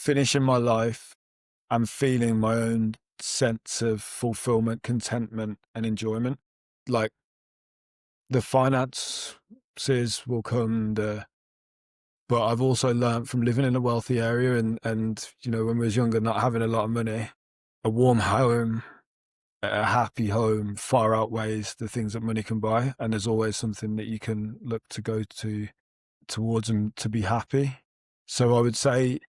finishing my life and feeling my own sense of fulfillment, contentment, and enjoyment. Like the finances will come, but I've also learned from living in a wealthy area and when we was younger, not having a lot of money, a warm home, a happy home far outweighs the things that money can buy. And there's always something that you can look to go towards and to be happy. So I would say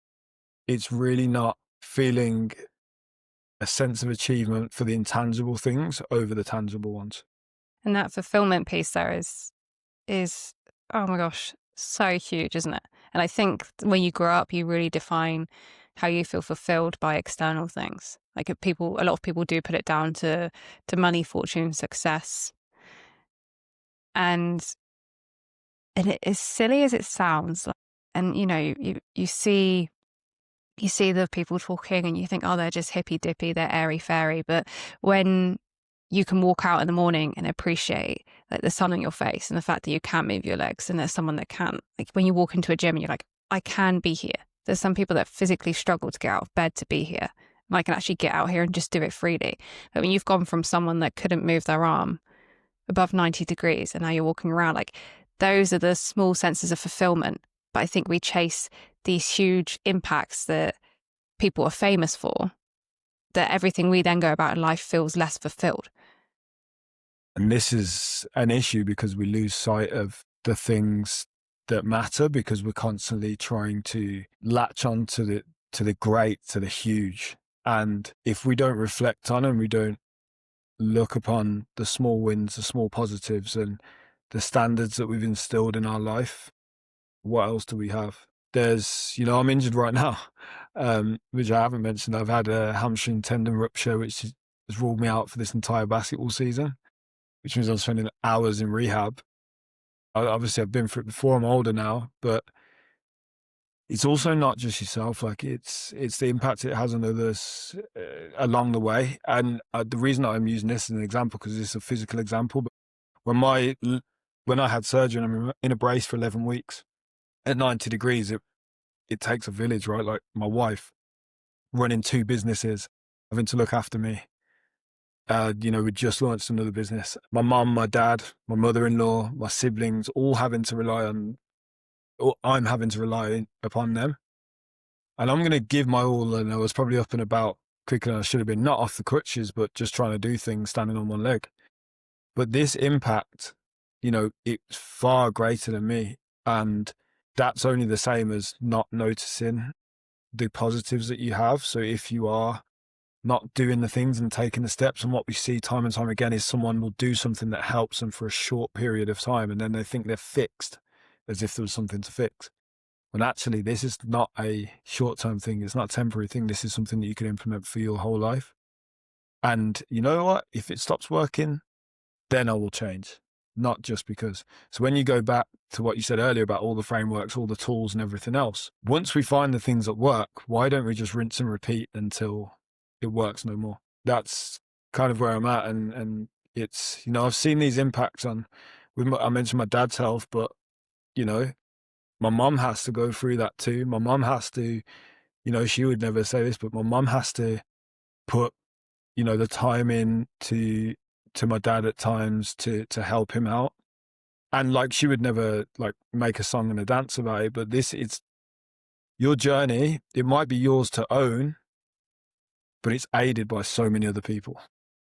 it's really not feeling a sense of achievement for the intangible things over the tangible ones. And that fulfillment piece there is oh my gosh, so huge, isn't it? And I think when you grow up, you really define how you feel fulfilled by external things. Like if a lot of people do put it down to money, fortune, success, and as silly as it sounds, and you see the people talking and you think, oh, they're just hippy dippy, they're airy fairy. But when you can walk out in the morning and appreciate like the sun on your face and the fact that you can move your legs and there's someone that can, like when you walk into a gym and you're like, I can be here. There's some people that physically struggle to get out of bed to be here. And I can actually get out here and just do it freely. But when you've gone from someone that couldn't move their arm above 90 degrees and now you're walking around, like those are the small senses of fulfillment. But I think we chase these huge impacts that people are famous for, that everything we then go about in life feels less fulfilled. And this is an issue because we lose sight of the things that matter because we're constantly trying to latch on to the great, to the huge. And if we don't reflect on and we don't look upon the small wins, the small positives and the standards that we've instilled in our life, what else do we have? I'm injured right now, which I haven't mentioned. I've had a hamstring tendon rupture, which has ruled me out for this entire basketball season, which means I'm spending hours in rehab. Obviously, I've been through it before. I'm older now, but it's also not just yourself. Like it's the impact it has on others along the way. And the reason I'm using this as an example because it's a physical example. But when I had surgery and I'm in a brace for 11 weeks at 90 degrees, it takes a village, right? Like my wife running 2 businesses, having to look after me. We just launched another business. My mum, my dad, my mother-in-law, my siblings, all having to rely on, or I'm having to rely upon them. And I'm going to give my all. And I was probably up and about quicker than I should have been, not off the crutches, but just trying to do things standing on one leg. But this impact, it's far greater than me. And that's only the same as not noticing the positives that you have. So if you are not doing the things and taking the steps, and what we see time and time again is someone will do something that helps them for a short period of time and then they think they're fixed as if there was something to fix. When actually this is not a short-term thing. It's not a temporary thing. This is something that you can implement for your whole life. And you know what? If it stops working, then I will change. Not just because. So when you go back to what you said earlier about all the frameworks, all the tools and everything else, once we find the things that work, why don't we just rinse and repeat until it works no more? That's kind of where I'm at. And it's, I've seen these impacts I mentioned my dad's health, but, my mum has to go through that too. My mum has to, she would never say this, but my mum has to put, the time in to my dad at times to help him out. And like, she would never like make a song and a dance about it, but it's your journey. It might be yours to own, but it's aided by so many other people.